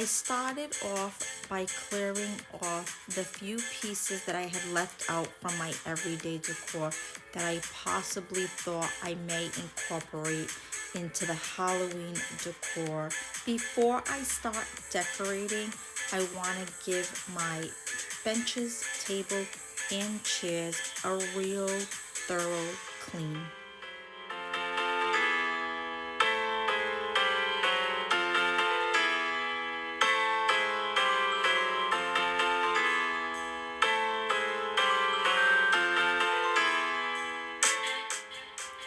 I started off by clearing off the few pieces that I had left out from my everyday decor that I possibly thought I may incorporate into the Halloween decor. Before I start decorating, I want to give my benches, table, and chairs a real thorough clean.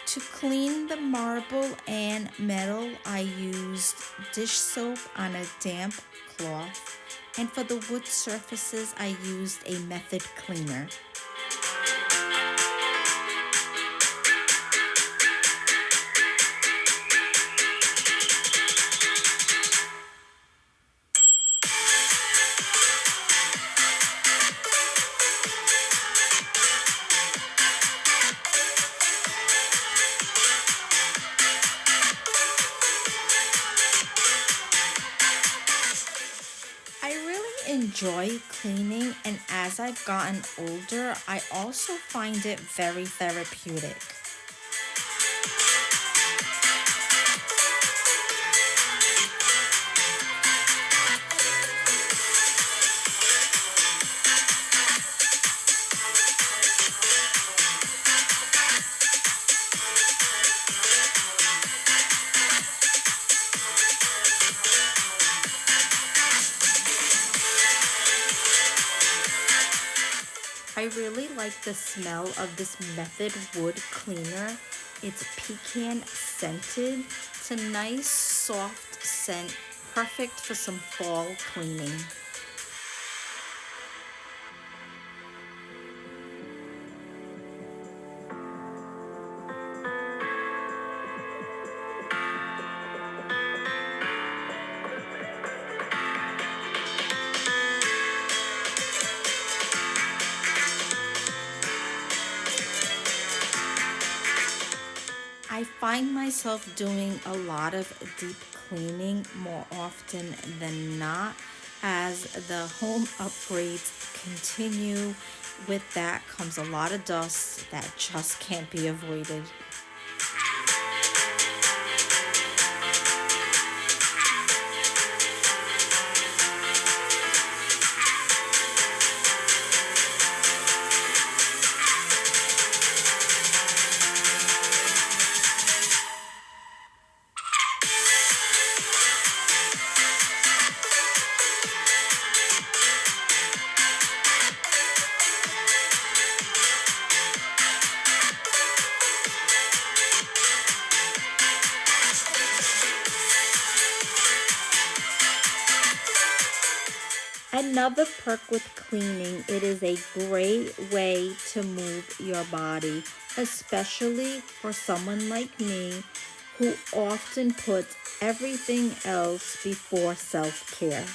To clean the marble and metal, I used dish soap on a damp cloth, and for the wood surfaces, I used a method cleaner. I really enjoy cleaning, and as I've gotten older, I also find it very therapeutic. I really like the smell of this Method wood cleaner. It's pecan scented. It's a nice soft scent, perfect for some fall cleaning. I find myself doing a lot of deep cleaning more often than not as the home upgrades continue. With that comes a lot of dust that just can't be avoided. Another perk with cleaning, it is a great way to move your body, especially for someone like me who often puts everything else before self-care.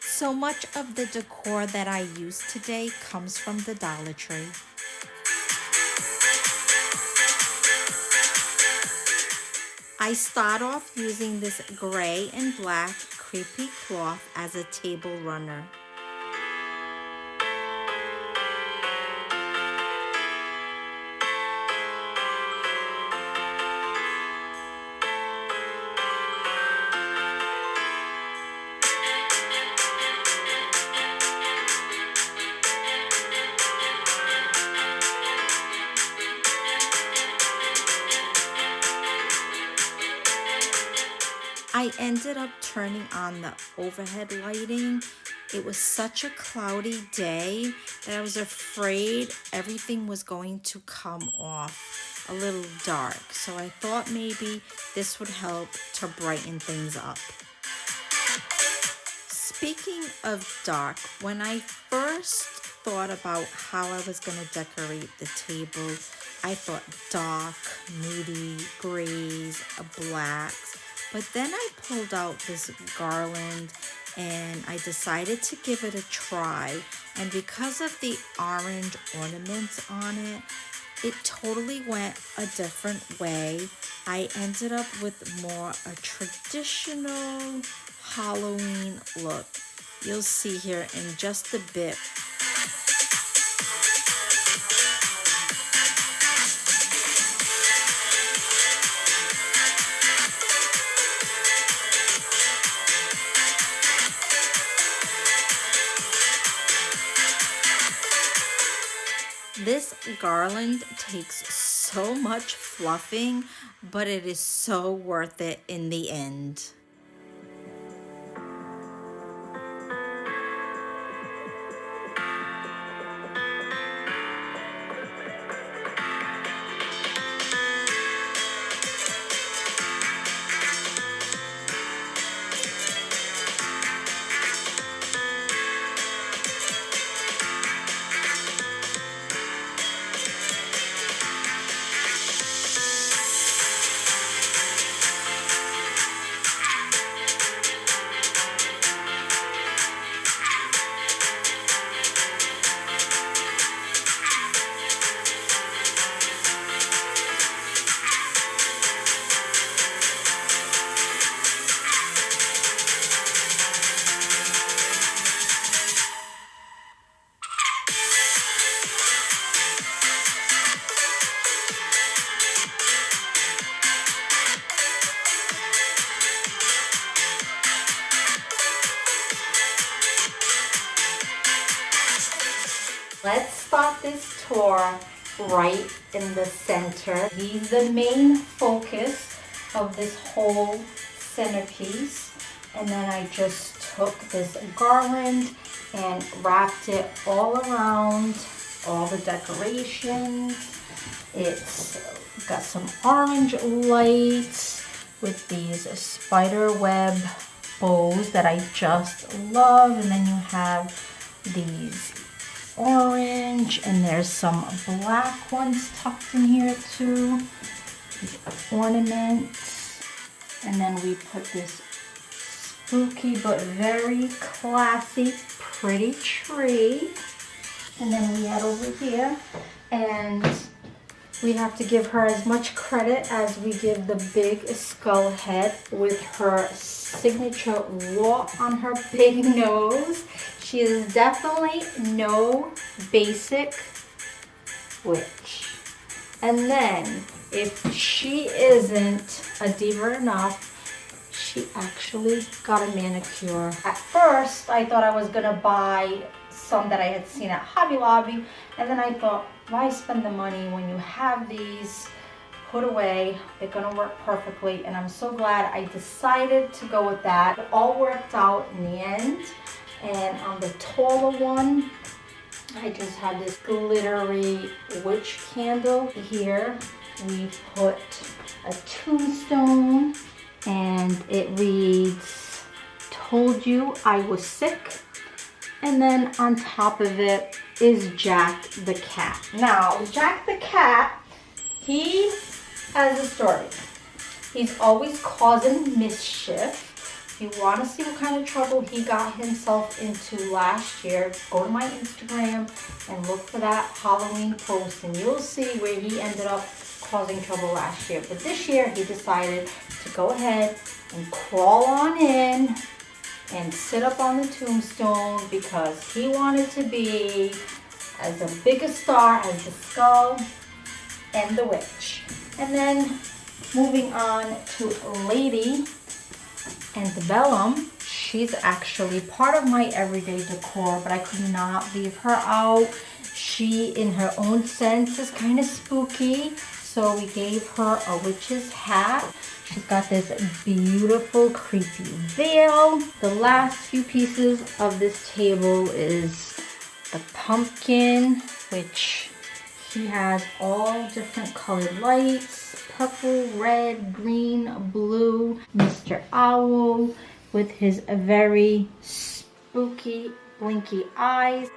So much of the decor that I use today comes from the Dollar Tree. I start off using this gray and black creepy cloth as a table runner. I ended up turning on the overhead lighting It was such a cloudy day that I was afraid everything was going to come off a little dark. So I thought maybe this would help to brighten things up. Speaking of dark, when I first thought about how I was going to decorate the table, I thought dark, moody, grays, blacks. But then I pulled out this garland and I decided to give it a try. And because of the orange ornaments on it, it totally went a different way. I ended up with more a traditional Halloween look. You'll see here in just a bit. This garland takes so much fluffing, but it is so worth it in the end. Let's start this tour right in the center. He's the main focus of this whole centerpiece. And then I just took this garland and wrapped it all around all the decorations. It's got some orange lights with these spider web bows that I just love. And then you have these orange, and there's some black ones tucked in here too, these ornaments. And then we put this spooky but very classy pretty tree. And then we head over here, and we have to give her as much credit as we give the big skull head with her signature wart on her big nose. She is definitely no basic witch. And then, if she isn't a diva enough, she actually got a manicure. At first, I thought I was gonna buy some that I had seen at Hobby Lobby, and then I thought, why spend the money when you have these put away? They're gonna work perfectly, and I'm so glad I decided to go with that. It all worked out in the end. And on the taller one, I just have this glittery witch candle. Here we put a tombstone, and it reads, "Told you I was sick." And then on top of it is Jack the cat. Now, Jack the cat, he has a story. He's always causing mischief. If you want to see what kind of trouble he got himself into last year, go to my Instagram and look for that Halloween post, and you'll see where he ended up causing trouble last year. But this year, he decided to go ahead and crawl on in and sit up on the tombstone because he wanted to be as a big a star as the skull and the witch. And then moving on to Lady Antebellum. She's actually part of my everyday decor, but I could not leave her out. She, in her own sense, is kind of spooky. So we gave her a witch's hat. She's got this beautiful creepy veil. The last few pieces of this table is the pumpkin, which he has all different colored lights, purple, red, green, blue. Mr. Owl with his very spooky, blinky eyes.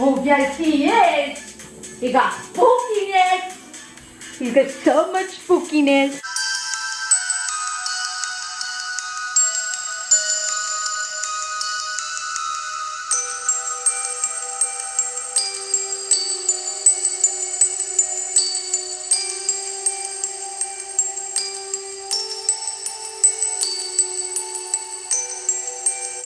Oh, yes, he is. He got spookiness. He's got so much spookiness.